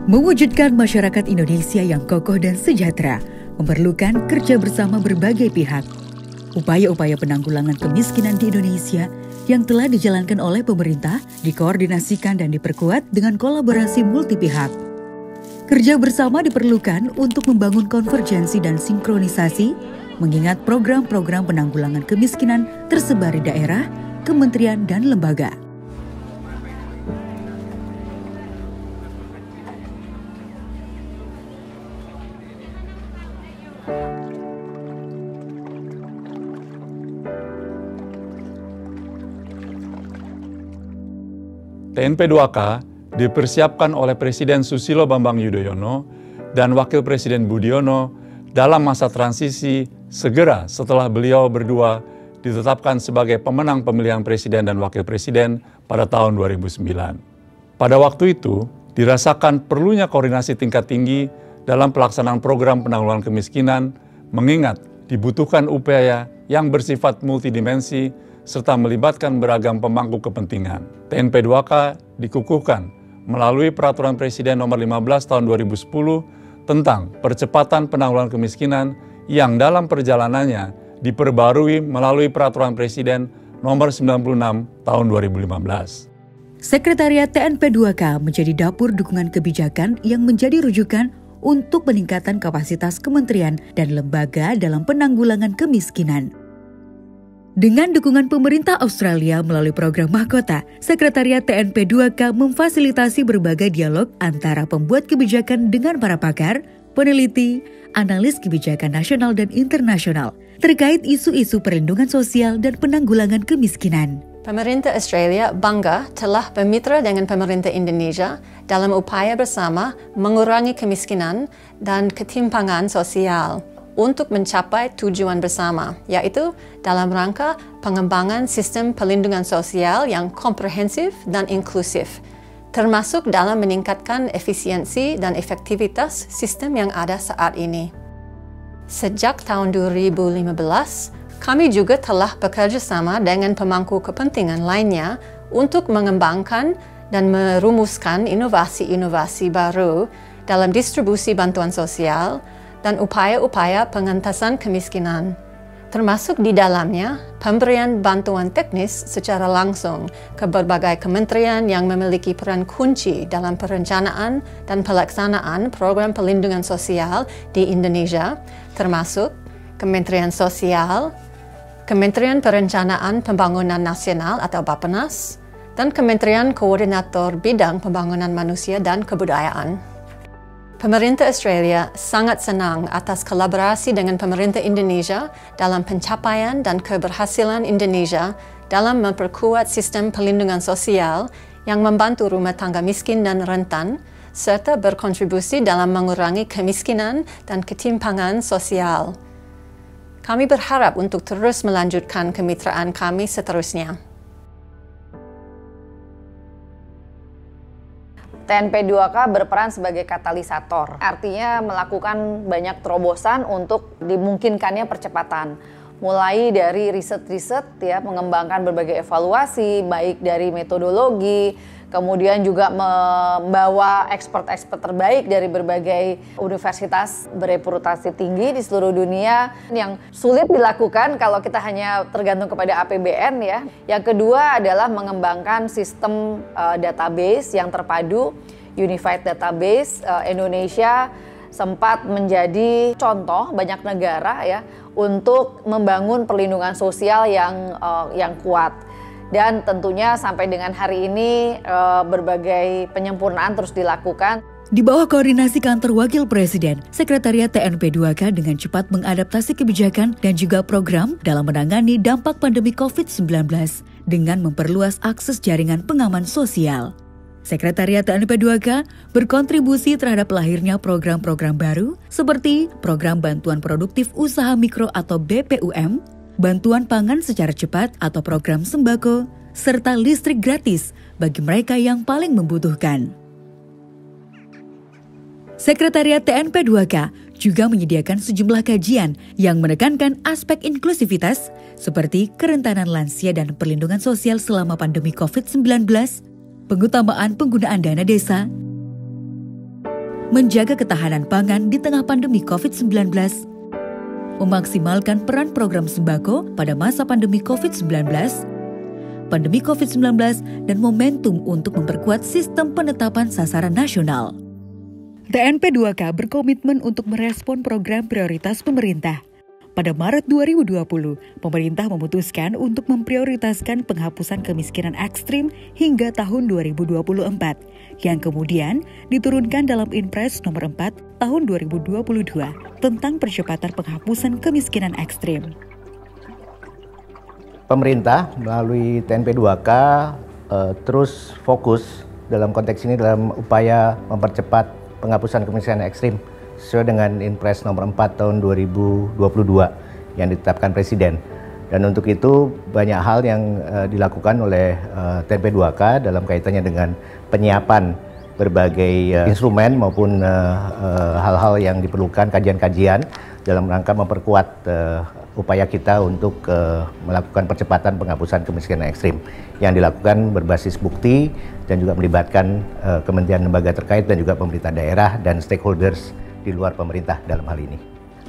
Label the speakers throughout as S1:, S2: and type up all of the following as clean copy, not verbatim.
S1: Mewujudkan masyarakat Indonesia yang kokoh dan sejahtera memerlukan kerja bersama berbagai pihak. Upaya-upaya penanggulangan kemiskinan di Indonesia yang telah dijalankan oleh pemerintah dikoordinasikan dan diperkuat dengan kolaborasi multi pihak. Kerja bersama diperlukan untuk membangun konvergensi dan sinkronisasi, mengingat program-program penanggulangan kemiskinan tersebar di daerah, kementerian, dan lembaga.
S2: TNP 2K dipersiapkan oleh Presiden Susilo Bambang Yudhoyono dan Wakil Presiden Budiono dalam masa transisi segera setelah beliau berdua ditetapkan sebagai pemenang pemilihan Presiden dan Wakil Presiden pada tahun 2009. Pada waktu itu, dirasakan perlunya koordinasi tingkat tinggi dalam pelaksanaan program penanggulangan kemiskinan, mengingat dibutuhkan upaya yang bersifat multidimensi serta melibatkan beragam pemangku kepentingan. TNP 2K dikukuhkan melalui Peraturan Presiden Nomor 15 Tahun 2010 tentang percepatan penanggulangan kemiskinan yang dalam perjalanannya diperbarui melalui Peraturan Presiden Nomor 96 Tahun 2015.
S1: Sekretariat TNP 2K menjadi dapur dukungan kebijakan yang menjadi rujukan untuk peningkatan kapasitas kementerian dan lembaga dalam penanggulangan kemiskinan. Dengan dukungan pemerintah Australia melalui program Mahkota, Sekretariat TNP 2K memfasilitasi berbagai dialog antara pembuat kebijakan dengan para pakar, peneliti, analis kebijakan nasional dan internasional terkait isu-isu perlindungan sosial dan penanggulangan kemiskinan.
S3: Pemerintah Australia bangga telah bermitra dengan pemerintah Indonesia dalam upaya bersama mengurangi kemiskinan dan ketimpangan sosial untuk mencapai tujuan bersama, yaitu dalam rangka pengembangan sistem perlindungan sosial yang komprehensif dan inklusif, termasuk dalam meningkatkan efisiensi dan efektivitas sistem yang ada saat ini. Sejak tahun 2015, kami juga telah bekerja sama dengan pemangku kepentingan lainnya untuk mengembangkan dan merumuskan inovasi-inovasi baru dalam distribusi bantuan sosial dan upaya-upaya pengentasan kemiskinan, termasuk di dalamnya pemberian bantuan teknis secara langsung ke berbagai kementerian yang memiliki peran kunci dalam perencanaan dan pelaksanaan program perlindungan sosial di Indonesia, termasuk Kementerian Sosial, Kementerian Perencanaan Pembangunan Nasional atau Bappenas, dan Kementerian Koordinator Bidang Pembangunan Manusia dan Kebudayaan. Pemerintah Australia sangat senang atas kolaborasi dengan pemerintah Indonesia dalam pencapaian dan keberhasilan Indonesia dalam memperkuat sistem perlindungan sosial yang membantu rumah tangga miskin dan rentan, serta berkontribusi dalam mengurangi kemiskinan dan ketimpangan sosial. Kami berharap untuk terus melanjutkan kemitraan kami seterusnya.
S4: TNP 2K berperan sebagai katalisator, artinya melakukan banyak terobosan untuk dimungkinkannya percepatan. Mulai dari riset-riset, ya, mengembangkan berbagai evaluasi, baik dari metodologi, kemudian juga membawa expert-expert terbaik dari berbagai universitas bereputasi tinggi di seluruh dunia yang sulit dilakukan kalau kita hanya tergantung kepada APBN, ya. Yang kedua adalah mengembangkan sistem database yang terpadu, Unified Database. Indonesia sempat menjadi contoh banyak negara, ya, untuk membangun perlindungan sosial yang kuat. Dan tentunya sampai dengan hari ini berbagai penyempurnaan terus dilakukan.
S1: Di bawah koordinasi kantor Wakil Presiden, Sekretariat TNP 2K dengan cepat mengadaptasi kebijakan dan juga program dalam menangani dampak pandemi COVID-19 dengan memperluas akses jaringan pengaman sosial. Sekretariat TNP 2K berkontribusi terhadap lahirnya program-program baru seperti Program Bantuan Produktif Usaha Mikro atau BPUM, bantuan pangan secara cepat atau program sembako, serta listrik gratis bagi mereka yang paling membutuhkan. Sekretariat TNP 2K juga menyediakan sejumlah kajian yang menekankan aspek inklusivitas seperti kerentanan lansia dan perlindungan sosial selama pandemi COVID-19, pengutamaan penggunaan dana desa, menjaga ketahanan pangan di tengah pandemi COVID-19, memaksimalkan peran program sembako pada masa pandemi COVID-19, dan momentum untuk memperkuat sistem penetapan sasaran nasional. TNP 2K berkomitmen untuk merespon program prioritas pemerintah. Pada Maret 2020, pemerintah memutuskan untuk memprioritaskan penghapusan kemiskinan ekstrim hingga tahun 2024, yang kemudian diturunkan dalam Inpres nomor 4 tahun 2022 tentang percepatan penghapusan kemiskinan ekstrim.
S5: Pemerintah melalui TNP 2K terus fokus dalam konteks ini dalam upaya mempercepat penghapusan kemiskinan ekstrim sesuai dengan Inpres nomor 4 tahun 2022 yang ditetapkan Presiden. Dan untuk itu banyak hal yang dilakukan oleh TNP 2K dalam kaitannya dengan penyiapan berbagai instrumen maupun hal-hal yang diperlukan, kajian-kajian dalam rangka memperkuat upaya kita untuk melakukan percepatan penghapusan kemiskinan ekstrim yang dilakukan berbasis bukti dan juga melibatkan kementerian lembaga terkait dan juga pemerintah daerah dan stakeholders di luar pemerintah dalam hal ini.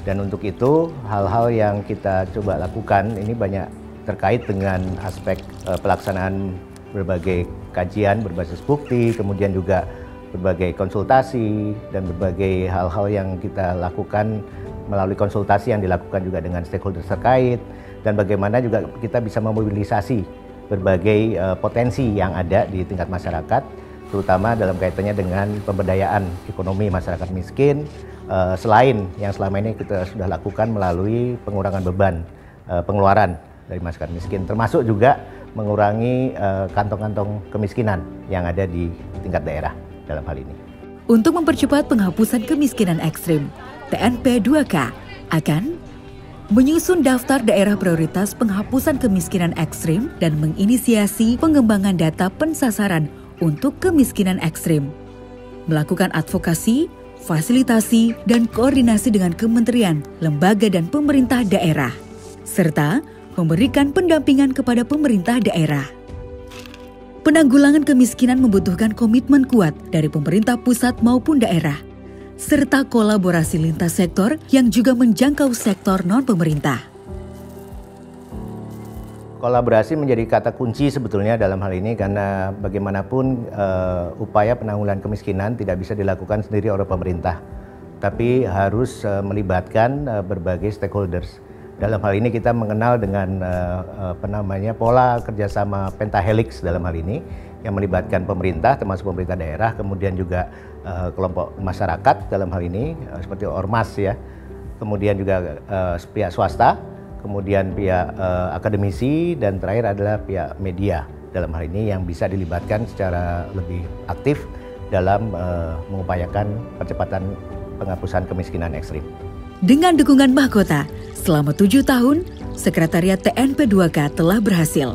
S5: Dan untuk itu hal-hal yang kita coba lakukan ini banyak terkait dengan aspek pelaksanaan berbagai kajian berbasis bukti, kemudian juga berbagai konsultasi dan berbagai hal-hal yang kita lakukan melalui konsultasi yang dilakukan juga dengan stakeholders terkait, dan bagaimana juga kita bisa memobilisasi berbagai potensi yang ada di tingkat masyarakat, terutama dalam kaitannya dengan pemberdayaan ekonomi masyarakat miskin, selain yang selama ini kita sudah lakukan melalui pengurangan beban pengeluaran dari masyarakat miskin, termasuk juga mengurangi kantong-kantong kemiskinan yang ada di tingkat daerah dalam hal ini.
S1: Untuk mempercepat penghapusan kemiskinan ekstrim, TNP 2K akan menyusun daftar daerah prioritas penghapusan kemiskinan ekstrim dan menginisiasi pengembangan data pensasaran untuk kemiskinan ekstrim, melakukan advokasi, fasilitasi, dan koordinasi dengan kementerian, lembaga, dan pemerintah daerah, serta memberikan pendampingan kepada pemerintah daerah. Penanggulangan kemiskinan membutuhkan komitmen kuat dari pemerintah pusat maupun daerah, serta kolaborasi lintas sektor yang juga menjangkau sektor non-pemerintah.
S5: Kolaborasi menjadi kata kunci sebetulnya dalam hal ini, karena bagaimanapun upaya penanggulangan kemiskinan tidak bisa dilakukan sendiri oleh pemerintah, tapi harus melibatkan berbagai stakeholders. Dalam hal ini kita mengenal dengan pola kerjasama pentahelix dalam hal ini, yang melibatkan pemerintah termasuk pemerintah daerah, kemudian juga kelompok masyarakat dalam hal ini seperti ormas ya, kemudian juga pihak swasta, kemudian pihak akademisi, dan terakhir adalah pihak media dalam hal ini yang bisa dilibatkan secara lebih aktif dalam mengupayakan percepatan penghapusan kemiskinan ekstrim.
S1: Dengan dukungan Mahkota, selama 7 tahun, Sekretariat TNP 2K telah berhasil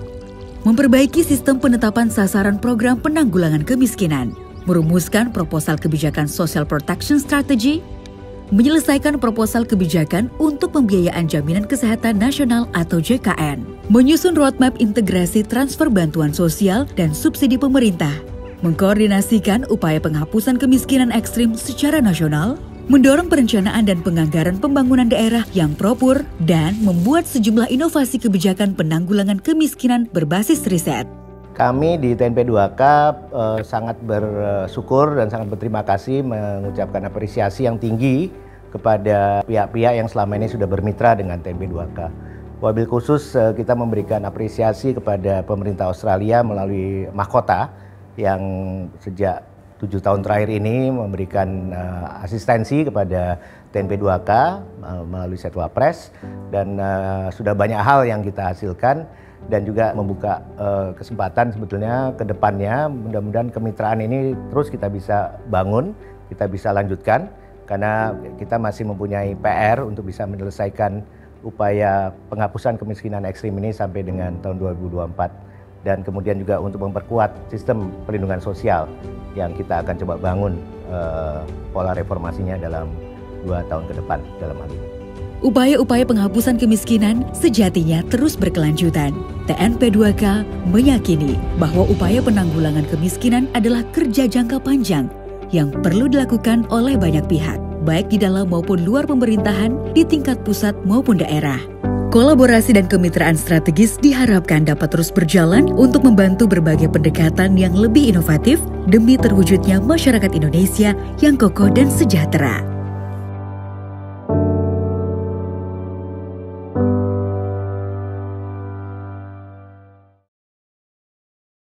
S1: memperbaiki sistem penetapan sasaran program penanggulangan kemiskinan, merumuskan proposal kebijakan Social Protection Strategy, menyelesaikan proposal kebijakan untuk pembiayaan jaminan kesehatan nasional atau JKN, menyusun roadmap integrasi transfer bantuan sosial dan subsidi pemerintah, mengkoordinasikan upaya penghapusan kemiskinan ekstrim secara nasional, mendorong perencanaan dan penganggaran pembangunan daerah yang propur, dan membuat sejumlah inovasi kebijakan penanggulangan kemiskinan berbasis riset.
S5: Kami di TNP 2K sangat bersyukur dan sangat berterima kasih, mengucapkan apresiasi yang tinggi kepada pihak-pihak yang selama ini sudah bermitra dengan TNP 2K. Wabil khusus kita memberikan apresiasi kepada pemerintah Australia melalui Mahkota yang sejak 7 tahun terakhir ini memberikan asistensi kepada TNP 2K melalui Setwapres, dan sudah banyak hal yang kita hasilkan dan juga membuka kesempatan sebetulnya ke depannya. Mudah-mudahan kemitraan ini terus kita bisa bangun, kita bisa lanjutkan, karena kita masih mempunyai PR untuk bisa menyelesaikan upaya penghapusan kemiskinan ekstrim ini sampai dengan tahun 2024. Dan kemudian juga untuk memperkuat sistem perlindungan sosial yang kita akan coba bangun pola reformasinya dalam 2 tahun ke depan dalam hal ini.
S1: Upaya-upaya penghapusan kemiskinan sejatinya terus berkelanjutan. TNP 2K meyakini bahwa upaya penanggulangan kemiskinan adalah kerja jangka panjang yang perlu dilakukan oleh banyak pihak, baik di dalam maupun luar pemerintahan, di tingkat pusat maupun daerah. Kolaborasi dan kemitraan strategis diharapkan dapat terus berjalan untuk membantu berbagai pendekatan yang lebih inovatif demi terwujudnya masyarakat Indonesia yang kokoh dan sejahtera.